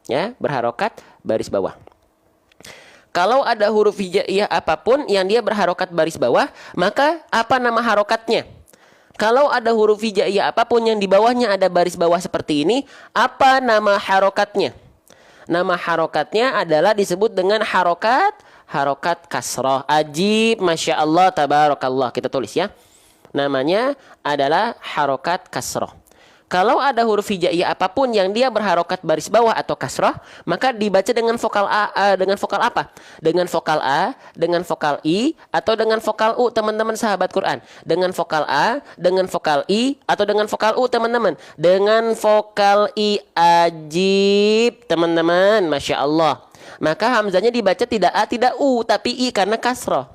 Ya, berharokat baris bawah. Kalau ada huruf hijaiyah apapun yang dia berharokat baris bawah, maka apa nama harokatnya? Kalau ada huruf hijaiyah apapun yang di bawahnya ada baris bawah seperti ini, apa nama harokatnya? Nama harokatnya adalah disebut dengan harokat kasroh. Ajib, masya Allah, tabarakallah. Kita tulis ya. Namanya adalah harokat kasroh. Kalau ada huruf hijaiyah apapun yang dia berharokat baris bawah atau kasroh, maka dibaca dengan vokal A, dengan vokal apa? Dengan vokal A, dengan vokal I, atau dengan vokal U, teman-teman sahabat Quran. Dengan vokal A, dengan vokal I, atau dengan vokal U, teman-teman. Dengan vokal I, ajib, teman-teman, masya Allah. Maka hamzahnya dibaca tidak A, tidak U, tapi I karena kasroh.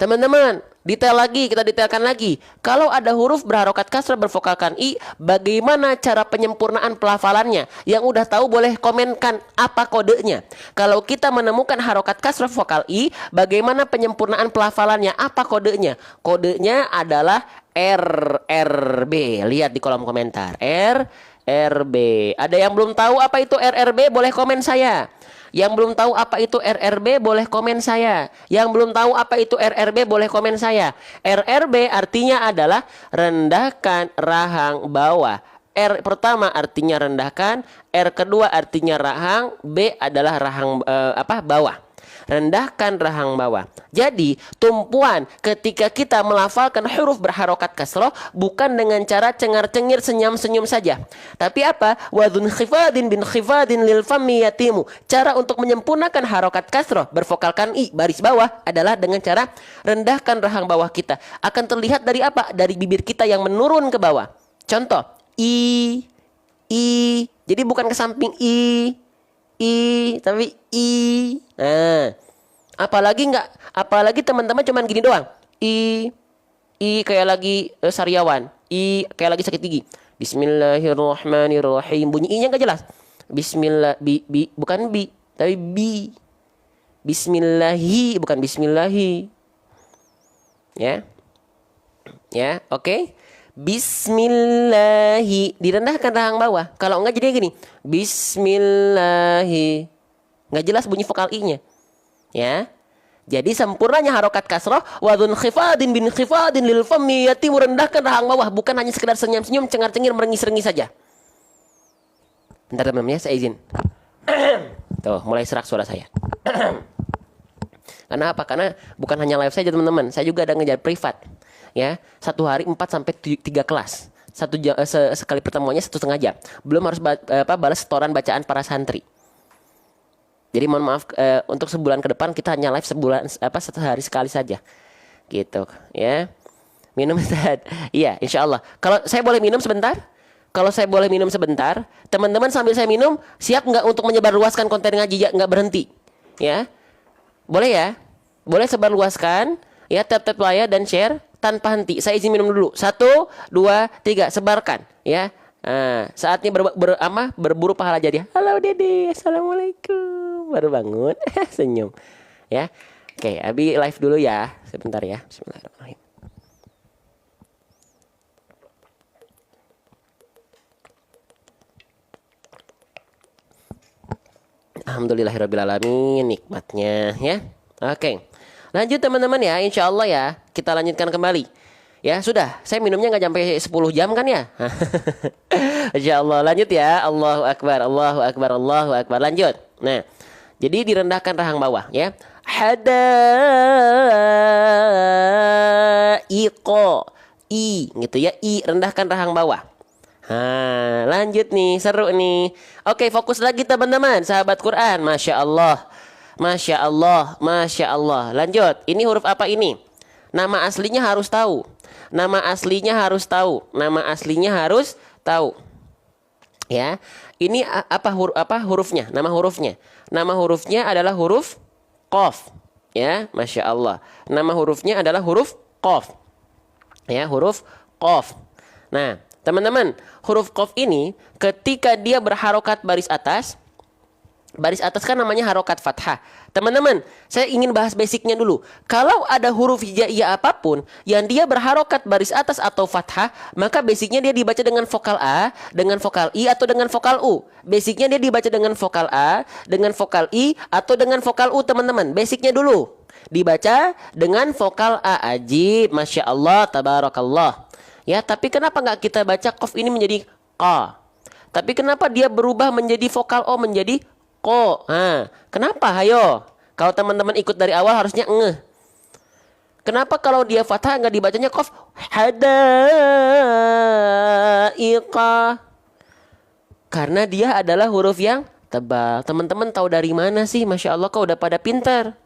Teman-teman, kita detailkan lagi. Kalau ada huruf berharokat kasrah bervokalkan i, bagaimana cara penyempurnaan pelafalannya? Yang udah tahu boleh komenkan apa kodenya. Kalau kita menemukan harokat kasrah vokal i, bagaimana penyempurnaan pelafalannya? Apa kodenya? Kodenya adalah RRB. Lihat di kolom komentar. RRB. Ada yang belum tahu apa itu RRB? Boleh komen saya. Yang belum tahu apa itu RRB boleh komen saya. Yang belum tahu apa itu RRB boleh komen saya. RRB artinya adalah rendahkan rahang bawah. R pertama artinya rendahkan, R kedua artinya rahang, B adalah rahang bawah. Rendahkan rahang bawah. Jadi tumpuan ketika kita melafalkan huruf berharokat kasroh bukan dengan cara cengar-cengir senyum-senyum saja. Tapi apa? Wadun khifadin bin khifadin lil fammi yatimu. Cara untuk menyempurnakan harokat kasroh bervokalkan i baris bawah adalah dengan cara rendahkan rahang bawah kita. Akan terlihat dari apa? Dari bibir kita yang menurun ke bawah. Contoh, i. Jadi bukan ke samping i, tapi i. Nah, apalagi teman-teman cuman gini doang. I kayak lagi sariawan. I kayak lagi sakit gigi. Bismillahirrahmanirrahim. Bunyi i-nya enggak jelas. Bismillah bukan bi, tapi bi. Bismillahi bukan bismillahi. Ya. Ya, oke. Bismillahi, direndahkan rahang bawah. Kalau enggak jadi gini. Bismillahi. Enggak jelas bunyi vokal i-nya. Ya. Jadi sempurnanya harokat kasroh wadun khifadin bin khifadin lil fammi yati, merendahkan rahang bawah, bukan hanya sekedar senyum-senyum, cengar-cengir, merengis-rengis saja. Bentar teman-teman ya, saya izin. Tuh, mulai serak suara saya. Karena apa? Karena bukan hanya live saja teman-teman, saya juga ada ngejar privat. Ya, 1 hari 4 sampai 3 kelas. Sekali pertemuannya 1,5 jam. Belum harus balas setoran bacaan para santri. Jadi mohon maaf untuk sebulan ke depan kita hanya live sehari sekali saja. Gitu, ya. Minum Ustaz. Iya, insyaallah. Kalau saya boleh minum sebentar? Kalau saya boleh minum sebentar, teman-teman sambil saya minum, siap nggak untuk menyebarluaskan konten ngaji nggak berhenti? Ya. Boleh ya? Boleh sebarluaskan, ya, tap layar dan share tanpa henti. Saya izin minum dulu. 1, 2, 3, sebarkan, ya. Saatnya berburu pahala jadi. Halo Dede, assalamualaikum. Baru bangun, senyum, ya. Oke, Abi live dulu ya, sebentar ya. Bismillahirrahmanirrahim. Alhamdulillahirrabbilalamin nikmatnya ya. Oke. Lanjut teman-teman ya, insya Allah ya. Kita lanjutkan kembali. Ya sudah, saya minumnya nggak sampai 10 jam kan ya? Insya Allah lanjut ya. Allahu Akbar, Allahu Akbar, Allahu Akbar. Lanjut. Nah, jadi direndahkan rahang bawah ya. Hadaiqo. I gitu ya. I rendahkan rahang bawah. Lanjut nih, seru nih. Oke, fokus lagi teman-teman, sahabat Quran. Masya Allah, Masya Allah, Masya Allah. Lanjut, ini huruf apa ini? Nama aslinya harus tahu. Nama aslinya harus tahu. Nama aslinya harus tahu. Ya, ini apa hurufnya? Nama hurufnya. Nama hurufnya adalah huruf Qaf. Ya, Masya Allah. Nama hurufnya adalah huruf Qaf. Ya, huruf Qaf. Nah, teman-teman, huruf Qaf ini ketika dia berharokat baris atas kan namanya harokat fathah. Teman-teman, saya ingin bahas basicnya dulu. Kalau ada huruf hijaiyah apapun yang dia berharokat baris atas atau fathah, maka basicnya dia dibaca dengan vokal A, dengan vokal I, atau dengan vokal U. Basicnya dia dibaca dengan vokal A, dengan vokal I, atau dengan vokal U, teman-teman. Basicnya dulu dibaca dengan vokal A. Ajib, Masya Allah, Tabarakallah. Ya, tapi kenapa nggak kita baca Qaf ini menjadi Qa? Tapi kenapa dia berubah menjadi vokal O menjadi Ko? Kenapa? Hayo. Kalau teman-teman ikut dari awal harusnya ngeh. Kenapa kalau dia fathah nggak dibacanya Qaf? Hadaiqa. Karena dia adalah huruf yang tebal. Teman-teman tahu dari mana sih? Masya Allah, kau udah pada pintar.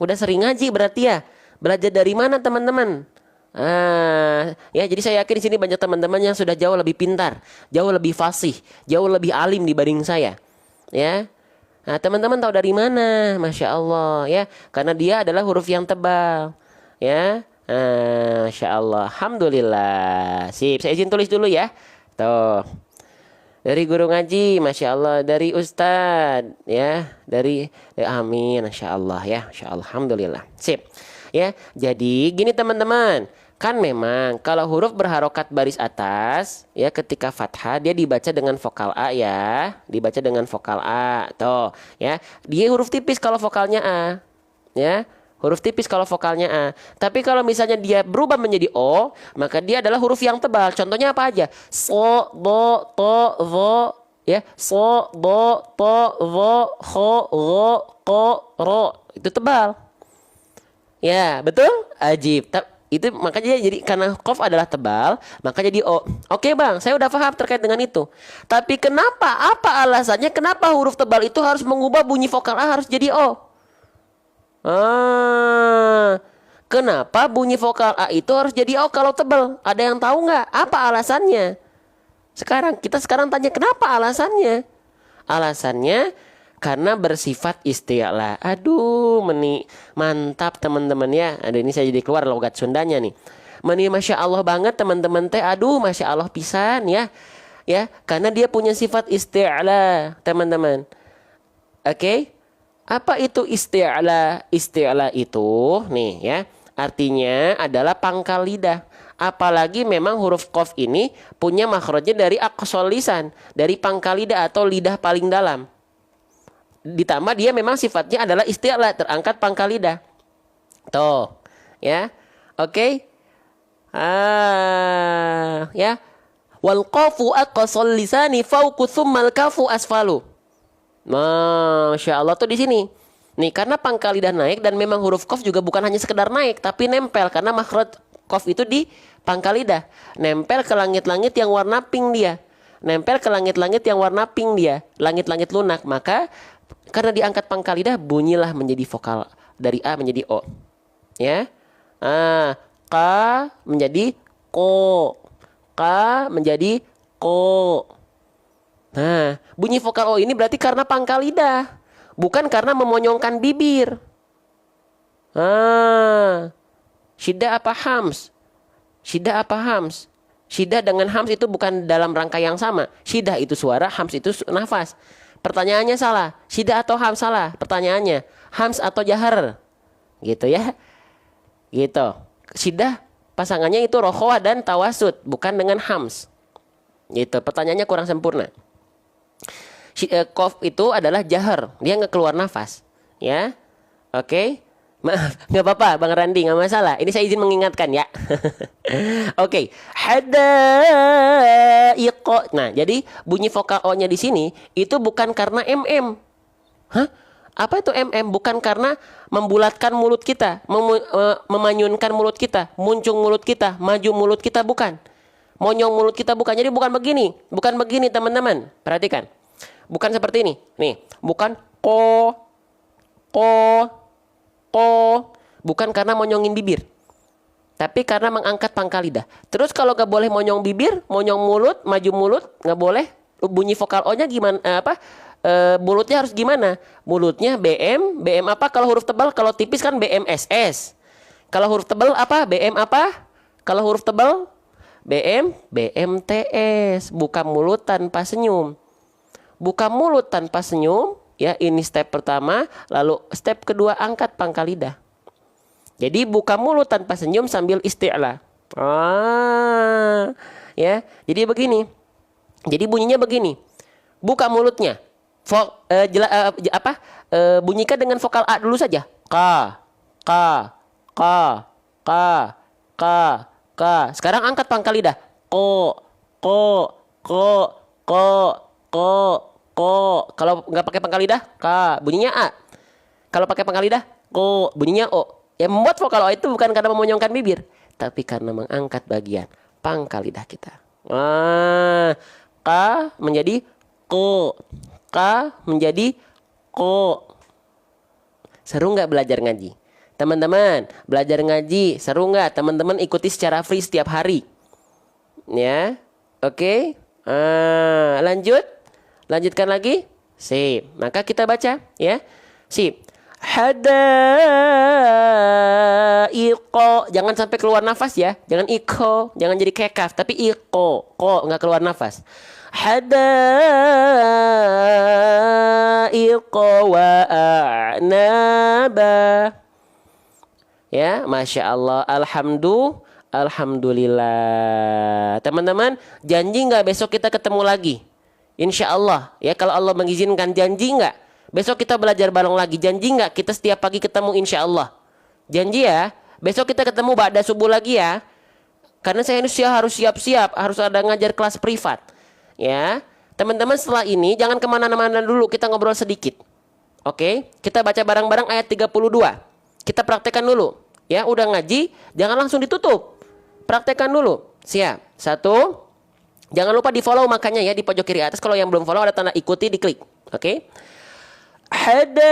Udah sering ngaji berarti ya. Belajar dari mana teman-teman? Ya, jadi saya yakin di sini banyak teman-teman yang sudah jauh lebih pintar, jauh lebih fasih, jauh lebih alim dibanding saya. Ya, nah teman-teman tahu dari mana? Masya Allah ya, karena dia adalah huruf yang tebal. Ya, Masya Allah, Alhamdulillah. Sip, saya izin tulis dulu ya. Tuh, dari guru ngaji, Masya Allah, dari Ustadz, ya, amin, Masya Allah ya, Masya Allah, Alhamdulillah. Sip, ya. Jadi gini teman-teman. Kan memang kalau huruf berharokat baris atas ya ketika fathah dia dibaca dengan vokal A ya, dibaca dengan vokal A. Tuh, ya. Dia huruf tipis kalau vokalnya A. Ya, huruf tipis kalau vokalnya A. Tapi kalau misalnya dia berubah menjadi O, maka dia adalah huruf yang tebal. Contohnya apa aja? So, do, to, vo, ya. So, do, to, vo, ho, ro, ko, ro. Itu tebal. Ya, betul? Ajib. Itu makanya jadi karena Qaf adalah tebal, maka jadi O. Oke bang, saya udah paham terkait dengan itu. Tapi kenapa? Apa alasannya? Kenapa huruf tebal itu harus mengubah bunyi vokal A harus jadi O? Kenapa bunyi vokal A itu harus jadi O kalau tebal? Ada yang tahu nggak? Apa alasannya? Kita sekarang tanya kenapa alasannya? Alasannya karena bersifat isti'la. Aduh, mantap teman-teman ya. Aduh, ini saya jadi keluar logat Sundanya nih. Masya Allah banget teman-teman teh. Aduh, Masya Allah pisan ya. Ya, karena dia punya sifat isti'la, teman-teman. Oke? Apa itu isti'la? Isti'la itu nih ya, artinya adalah pangkal lidah. Apalagi memang huruf Qaf ini punya makhrajnya dari aqsal lisan, dari pangkal lidah atau lidah paling dalam. Ditambah dia memang sifatnya adalah isti'la, terangkat pangkal lidah. Tuh, ya. Oke. Ya. Wal qafu aqsal lisani fawqu tsummal kafu asfalu. Masya Allah tuh di sini. Nih, karena pangkal lidah naik dan memang huruf Qaf juga bukan hanya sekedar naik tapi nempel karena makhraj Qaf itu di pangkal lidah. Nempel ke langit-langit yang warna pink dia. Nempel ke langit-langit yang warna pink dia. Langit-langit lunak, maka karena diangkat pangkal lidah bunyilah menjadi vokal dari A menjadi O. Ya. Ka menjadi ko. Ka menjadi ko. Nah, bunyi vokal O ini berarti karena pangkal lidah, bukan karena memonyongkan bibir. Syiddah apa hams? Syiddah apa hams? Syiddah dengan hams itu bukan dalam rangka yang sama. Syiddah itu suara, hams itu nafas. Pertanyaannya salah. Syiddah atau hams salah. Pertanyaannya hams atau jahar. Gitu ya. Gitu. Syiddah pasangannya itu rokhawah dan tawasud, bukan dengan hams. Gitu. Pertanyaannya kurang sempurna. Qaf itu adalah jahar, dia nggak keluar nafas. Ya, oke. Maaf, nggak apa-apa, Bang Randi, nggak masalah. Ini saya izin mengingatkan ya. Oke, hadaiqo. Nah, jadi bunyi vokal O-nya di sini itu bukan karena MM. Hah? Apa itu MM? Bukan karena membulatkan mulut kita, memanyunkan mulut kita, muncung mulut kita, maju mulut kita, bukan. Monyong mulut kita, bukan. Jadi bukan begini teman-teman. Perhatikan. Bukan seperti ini. Nih, bukan ko, bukan karena monyongin bibir, tapi karena mengangkat pangkal lidah. Terus kalau nggak boleh monyong bibir, monyong mulut, maju mulut, nggak boleh. Bunyi vokal O-nya gimana? Mulutnya harus gimana? Mulutnya BM apa? Kalau huruf tebal, kalau tipis kan BMSS. Kalau huruf tebal apa? BM apa? Kalau huruf tebal BMTS. Buka mulut tanpa senyum. Buka mulut tanpa senyum. Ya, ini step pertama. Lalu step kedua, angkat pangkal lidah. Jadi buka mulut tanpa senyum sambil isti'la. Ya. Jadi begini. Jadi bunyinya begini. Buka mulutnya. Bunyikan dengan vokal A dulu saja. Ka. Sekarang angkat pangkal lidah. Ko. Kalau nggak pakai pangkal lidah, ka, bunyinya A. Kalau pakai pangkal lidah, ko, bunyinya O. Yang membuat vokal O itu bukan karena memonyongkan bibir, tapi karena mengangkat bagian pangkal lidah kita. Ka menjadi ko, ka menjadi ko. Seru nggak belajar ngaji? Teman-teman, belajar ngaji seru nggak? Teman-teman ikuti secara free setiap hari. Ya, oke. Lanjutkan lagi. Sip. Maka kita baca ya. Sip. Hadaiqo. Jangan sampai keluar nafas ya. Jangan iko, jangan jadi kayak kaf, tapi iko. Ko enggak keluar nafas. Hadaiqo wa a'naba. Ya, Masya Allah. Alhamdulillah. Teman-teman, janji nggak besok kita ketemu lagi? Insya Allah ya, kalau Allah mengizinkan. Janji nggak besok kita belajar bareng lagi? Janji nggak kita setiap pagi ketemu? Insya Allah. Janji ya. Besok kita ketemu ba'da subuh lagi ya. Karena saya harus siap-siap, harus ada ngajar kelas privat. Ya, teman-teman, setelah ini jangan kemana-mana dulu, kita ngobrol sedikit. Oke, kita baca bareng-bareng ayat 32. Kita praktekkan dulu. Ya, udah ngaji, jangan langsung ditutup. Praktekkan dulu. Siap. 1. Jangan lupa di follow makanya ya, di pojok kiri atas. Kalau yang belum follow ada tanda ikuti, diklik. Oke. Hadaiqa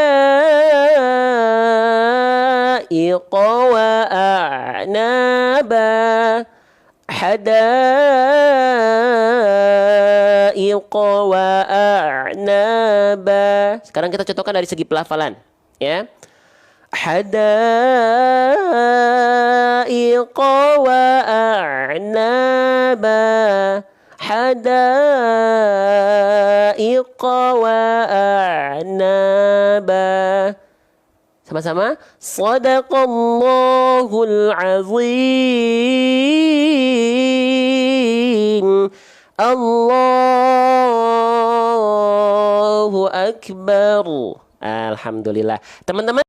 wa a'naba. Hadaiqa wa a'naba. Sekarang kita contohkan dari segi pelafalan. Ya. Hadaiqa wa a'naba. Hadaiqa wa a'naba. Sama-sama. Shadaqallahul azim. Allahu akbar. Alhamdulillah. Teman-teman.